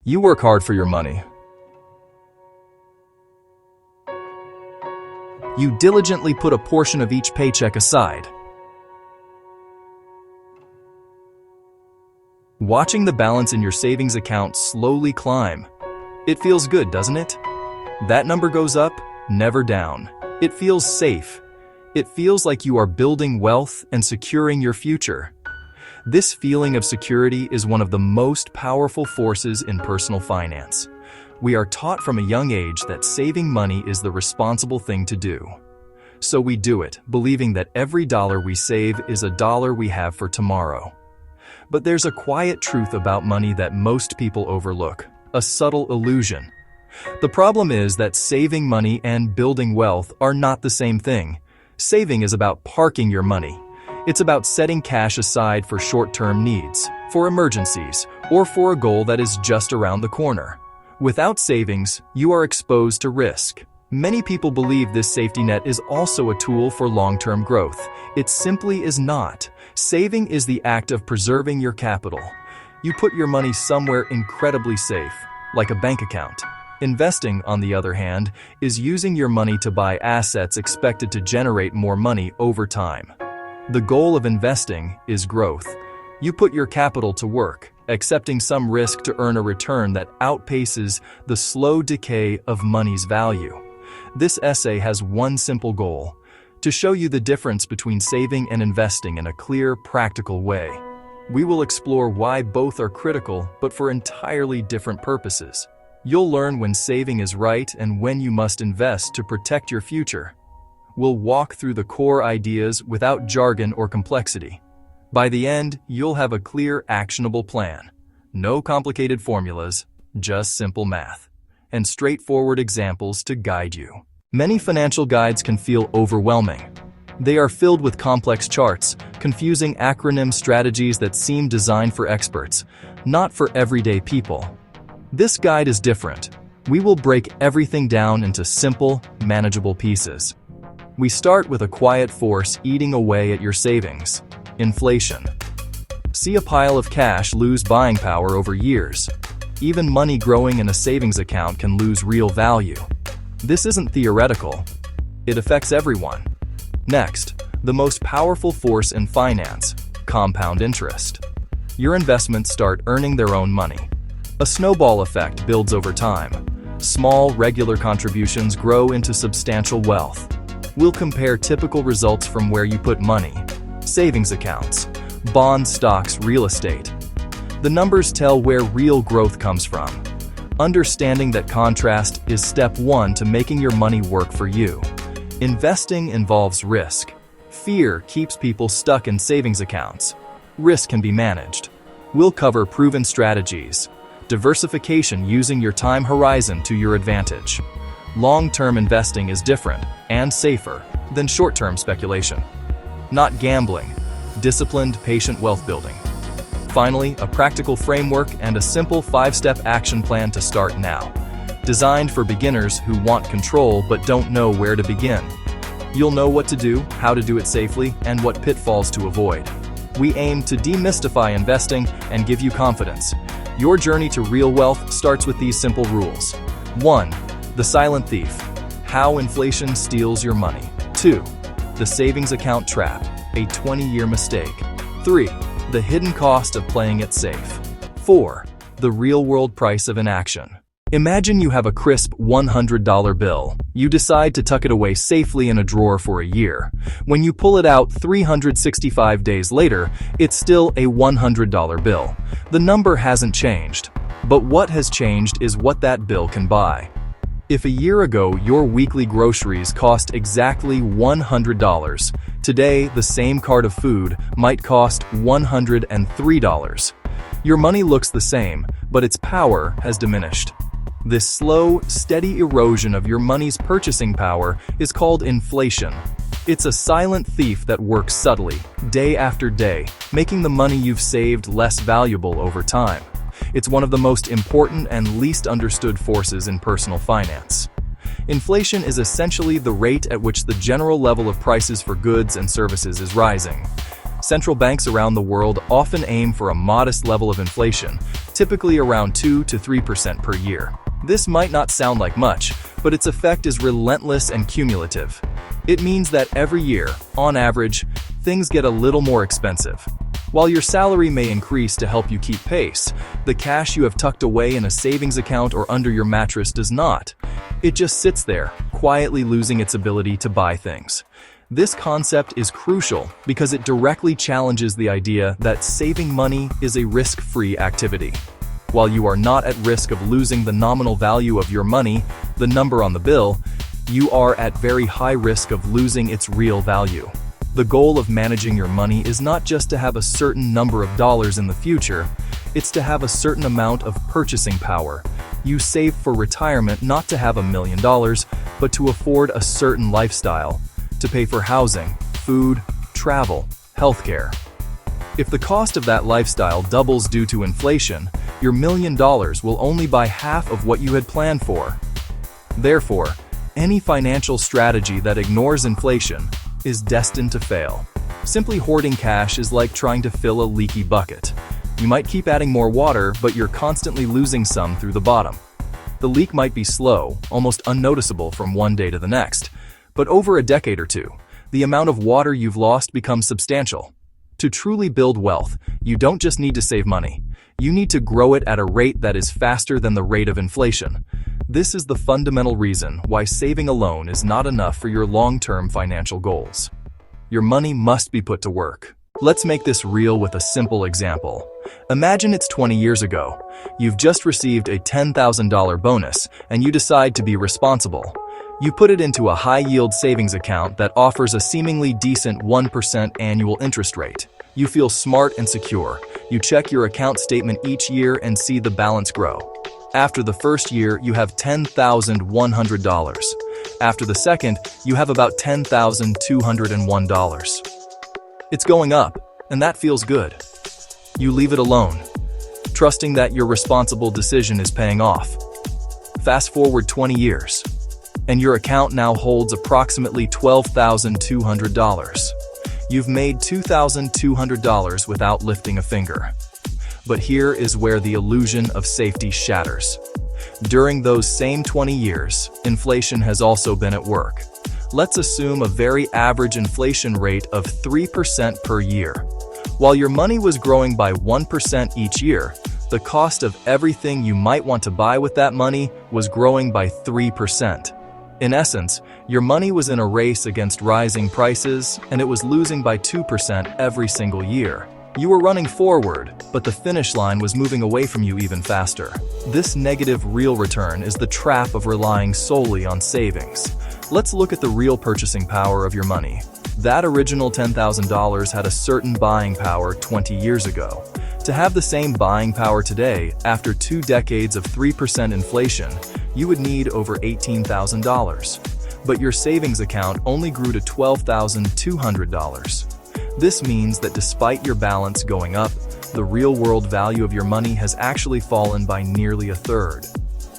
You work hard for your money. You diligently put a portion of each paycheck aside. Watching the balance in your savings account slowly climb. It feels good, doesn't it? That number goes up, never down. It feels safe. It feels like you are building wealth and securing your future. This feeling of security is one of the most powerful forces in personal finance. We are taught from a young age that saving money is the responsible thing to do. So we do it, believing that every dollar we save is a dollar we have for tomorrow. But there's a quiet truth about money that most people overlook, a subtle illusion. The problem is that saving money and building wealth are not the same thing. Saving is about parking your money. It's about setting cash aside for short-term needs, for emergencies, or for a goal that is just around the corner. Without savings, you are exposed to risk. Many people believe this safety net is also a tool for long-term growth. It simply is not. Saving is the act of preserving your capital. You put your money somewhere incredibly safe, like a bank account. Investing, on the other hand, is using your money to buy assets expected to generate more money over time. The goal of investing is growth. You put your capital to work, accepting some risk to earn a return that outpaces the slow decay of money's value. This essay has one simple goal: to show you the difference between saving and investing in a clear, practical way. We will explore why both are critical, but for entirely different purposes. You'll learn when saving is right and when you must invest to protect your future. We'll walk through the core ideas without jargon or complexity. By the end, you'll have a clear, actionable plan. No complicated formulas, just simple math, and straightforward examples to guide you. Many financial guides can feel overwhelming. They are filled with complex charts, confusing acronym strategies that seem designed for experts, not for everyday people. This guide is different. We will break everything down into simple, manageable pieces. We start with a quiet force eating away at your savings: inflation. See a pile of cash lose buying power over years. Even money growing in a savings account can lose real value. This isn't theoretical. It affects everyone. Next, the most powerful force in finance: compound interest. Your investments start earning their own money. A snowball effect builds over time. Small, regular contributions grow into substantial wealth. We'll compare typical results from where you put money: savings accounts, bonds, stocks, real estate. The numbers tell where real growth comes from. Understanding that contrast is step one to making your money work for you. Investing involves risk. Fear keeps people stuck in savings accounts. Risk can be managed. We'll cover proven strategies. Diversification using your time horizon to your advantage. Long-term investing is different and safer than short-term speculation. Not gambling, disciplined, patient wealth building. Finally, a practical framework and a simple 5-step action plan to start now. Designed for beginners who want control but don't know where to begin. You'll know what to do, how to do it safely, and what pitfalls to avoid. We aim to demystify investing and give you confidence. Your journey to real wealth starts with these simple rules. 1. The silent thief: how inflation steals your money. 2. The savings account trap: a 20-year mistake. 3. The hidden cost of playing it safe. 4. The real-world price of inaction. Imagine you have a crisp $100 bill. You decide to tuck it away safely in a drawer for a year. When you pull it out 365 days later, it's still a $100 bill. The number hasn't changed. But what has changed is what that bill can buy. If a year ago your weekly groceries cost exactly $100, today the same cart of food might cost $103. Your money looks the same, but its power has diminished. This slow, steady erosion of your money's purchasing power is called inflation. It's a silent thief that works subtly, day after day, making the money you've saved less valuable over time. It's one of the most important and least understood forces in personal finance. Inflation is essentially the rate at which the general level of prices for goods and services is rising. Central banks around the world often aim for a modest level of inflation, typically around 2 to 3% per year. This might not sound like much, but its effect is relentless and cumulative. It means that every year, on average, things get a little more expensive. While your salary may increase to help you keep pace, the cash you have tucked away in a savings account or under your mattress does not. It just sits there, quietly losing its ability to buy things. This concept is crucial because it directly challenges the idea that saving money is a risk-free activity. While you are not at risk of losing the nominal value of your money, the number on the bill, you are at very high risk of losing its real value. The goal of managing your money is not just to have a certain number of dollars in the future, it's to have a certain amount of purchasing power. You save for retirement not to have $1 million, but to afford a certain lifestyle, to pay for housing, food, travel, healthcare. If the cost of that lifestyle doubles due to inflation, your $1 million will only buy half of what you had planned for. Therefore, any financial strategy that ignores inflation is destined to fail. Simply hoarding cash is like trying to fill a leaky bucket. You might keep adding more water, but you're constantly losing some through the bottom. The leak might be slow, almost unnoticeable from one day to the next, but over a decade or two, the amount of water you've lost becomes substantial. To truly build wealth, you don't just need to save money. You need to grow it at a rate that is faster than the rate of inflation. This is the fundamental reason why saving alone is not enough for your long-term financial goals. Your money must be put to work. Let's make this real with a simple example. Imagine it's 20 years ago. You've just received a $10,000 bonus, and you decide to be responsible. You put it into a high-yield savings account that offers a seemingly decent 1% annual interest rate. You feel smart and secure. You check your account statement each year and see the balance grow. After the first year, you have $10,100. After the second, you have about $10,201. It's going up, and that feels good. You leave it alone, trusting that your responsible decision is paying off. Fast forward 20 years, and your account now holds approximately $12,200. You've made $2,200 without lifting a finger. But here is where the illusion of safety shatters. During those same 20 years, inflation has also been at work. Let's assume a very average inflation rate of 3% per year. While your money was growing by 1% each year, the cost of everything you might want to buy with that money was growing by 3%. In essence, your money was in a race against rising prices, and it was losing by 2% every single year. You were running forward, but the finish line was moving away from you even faster. This negative real return is the trap of relying solely on savings. Let's look at the real purchasing power of your money. That original $10,000 had a certain buying power 20 years ago. To have the same buying power today, after 2 decades of 3% inflation, you would need over $18,000. But your savings account only grew to $12,200. This means that despite your balance going up, the real-world value of your money has actually fallen by nearly a third.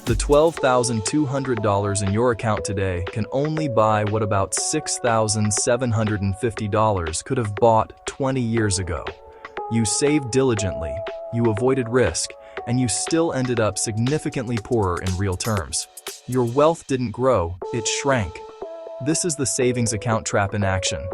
The $12,200 in your account today can only buy what about $6,750 could have bought 20 years ago. You saved diligently, you avoided risk, and you still ended up significantly poorer in real terms. Your wealth didn't grow, it shrank. This is the savings account trap in action.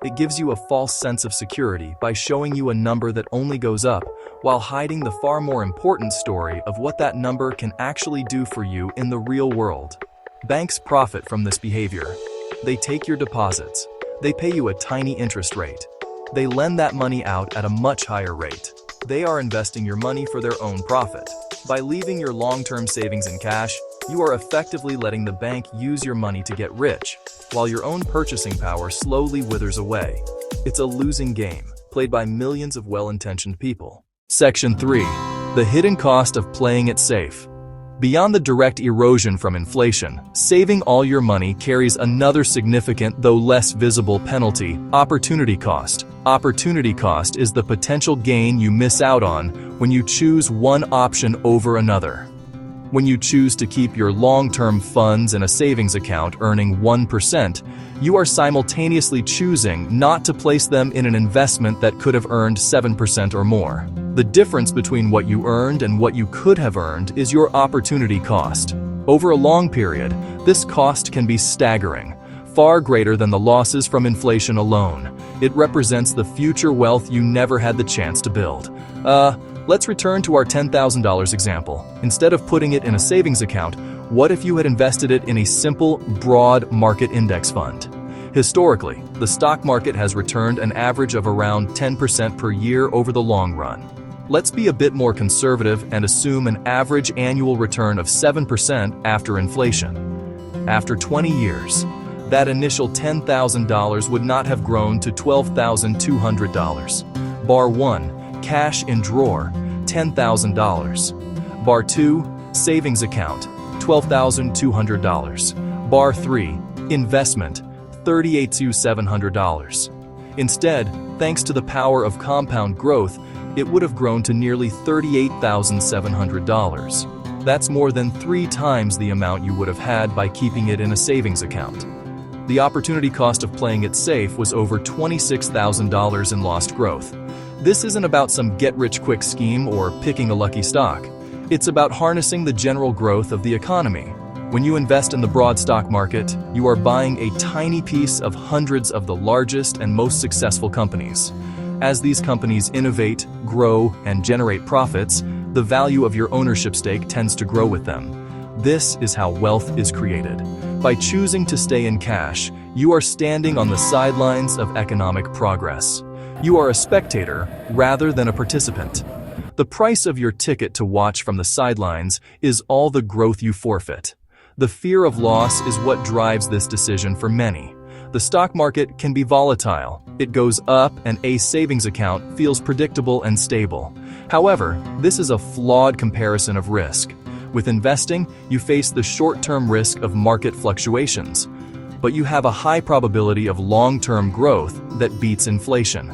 It gives you a false sense of security by showing you a number that only goes up, while hiding the far more important story of what that number can actually do for you in the real world. Banks profit from this behavior. They take your deposits. They pay you a tiny interest rate. They lend that money out at a much higher rate. They are investing your money for their own profit. By leaving your long-term savings in cash, you are effectively letting the bank use your money to get rich, while your own purchasing power slowly withers away. It's a losing game, played by millions of well-intentioned people. Section 3. The hidden cost of playing it safe. Beyond the direct erosion from inflation, saving all your money carries another significant though less visible penalty: opportunity cost. Opportunity cost is the potential gain you miss out on when you choose one option over another. When you choose to keep your long-term funds in a savings account earning 1%, you are simultaneously choosing not to place them in an investment that could have earned 7% or more. The difference between what you earned and what you could have earned is your opportunity cost. Over a long period, this cost can be staggering, far greater than the losses from inflation alone. It represents the future wealth you never had the chance to build. Let's return to our $10,000 example. Instead of putting it in a savings account, what if you had invested it in a simple, broad market index fund? Historically, the stock market has returned an average of around 10% per year over the long run. Let's be a bit more conservative and assume an average annual return of 7% after inflation. After 20 years, that initial $10,000 would not have grown to $12,200. Bar 1. Cash in drawer, $10,000. Bar 2, savings account, $12,200. Bar 3, investment, $38,700. Instead, thanks to the power of compound growth, it would have grown to nearly $38,700. That's more than 3 times the amount you would have had by keeping it in a savings account. The opportunity cost of playing it safe was over $26,000 in lost growth. This isn't about some get-rich-quick scheme or picking a lucky stock. It's about harnessing the general growth of the economy. When you invest in the broad stock market, you are buying a tiny piece of hundreds of the largest and most successful companies. As these companies innovate, grow, and generate profits, the value of your ownership stake tends to grow with them. This is how wealth is created. By choosing to stay in cash, you are standing on the sidelines of economic progress. You are a spectator rather than a participant. The price of your ticket to watch from the sidelines is all the growth you forfeit. The fear of loss is what drives this decision for many. The stock market can be volatile. It goes up and a savings account feels predictable and stable. However, this is a flawed comparison of risk. With investing, you face the short-term risk of market fluctuations, but you have a high probability of long-term growth that beats inflation.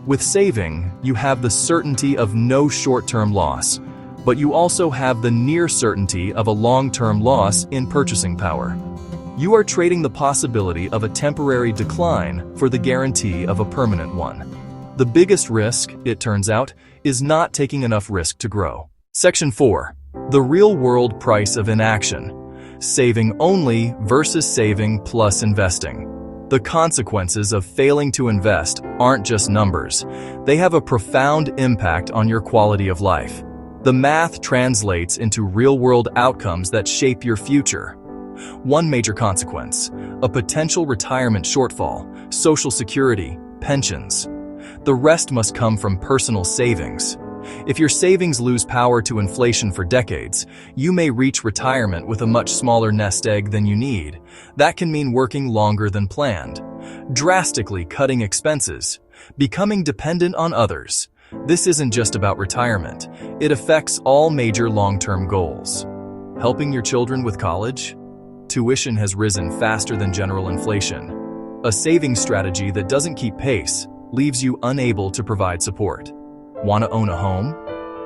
With saving, you have the certainty of no short-term loss, but you also have the near certainty of a long-term loss in purchasing power. You are trading the possibility of a temporary decline for the guarantee of a permanent one. The biggest risk, it turns out, is not taking enough risk to grow. Section 4. The real-world price of inaction. Saving only versus saving plus investing. The consequences of failing to invest aren't just numbers. They have a profound impact on your quality of life. The math translates into real-world outcomes that shape your future. One major consequence: a potential retirement shortfall, Social Security, pensions. The rest must come from personal savings. If your savings lose power to inflation for decades, you may reach retirement with a much smaller nest egg than you need. That can mean working longer than planned, drastically cutting expenses, becoming dependent on others. This isn't just about retirement. It affects all major long-term goals. Helping your children with college? Tuition has risen faster than general inflation. A savings strategy that doesn't keep pace leaves you unable to provide support. Want to own a home?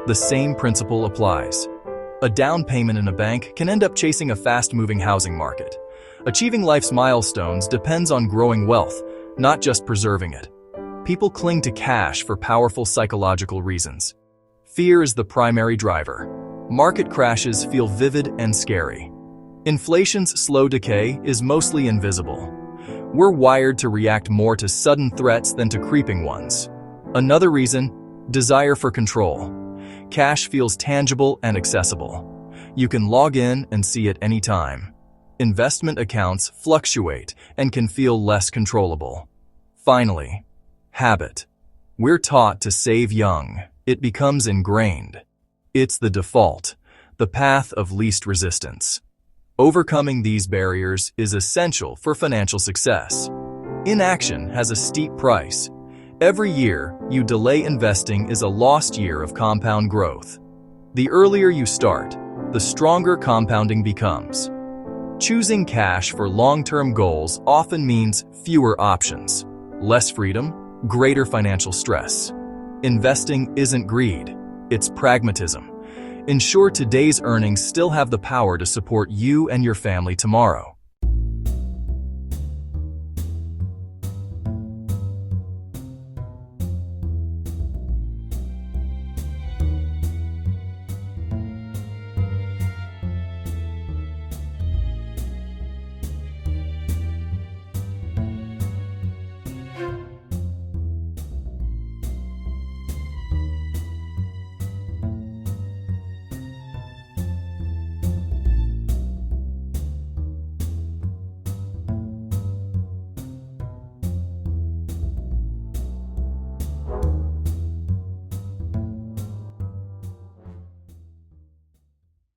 The same principle applies. A down payment in a bank can end up chasing a fast-moving housing market. Achieving life's milestones depends on growing wealth, not just preserving it. People cling to cash for powerful psychological reasons. Fear is the primary driver. Market crashes feel vivid and scary. Inflation's slow decay is mostly invisible. We're wired to react more to sudden threats than to creeping ones. Another reason: desire for control. Cash feels tangible and accessible. You can log in and see it any time. Investment accounts fluctuate and can feel less controllable. Finally, habit. We're taught to save young. It becomes ingrained. It's the default, the path of least resistance. Overcoming these barriers is essential for financial success. Inaction has a steep price. Every year you delay investing is a lost year of compound growth. The earlier you start, the stronger compounding becomes. Choosing cash for long-term goals often means fewer options, less freedom, greater financial stress. Investing isn't greed, it's pragmatism. Ensure today's earnings still have the power to support you and your family tomorrow.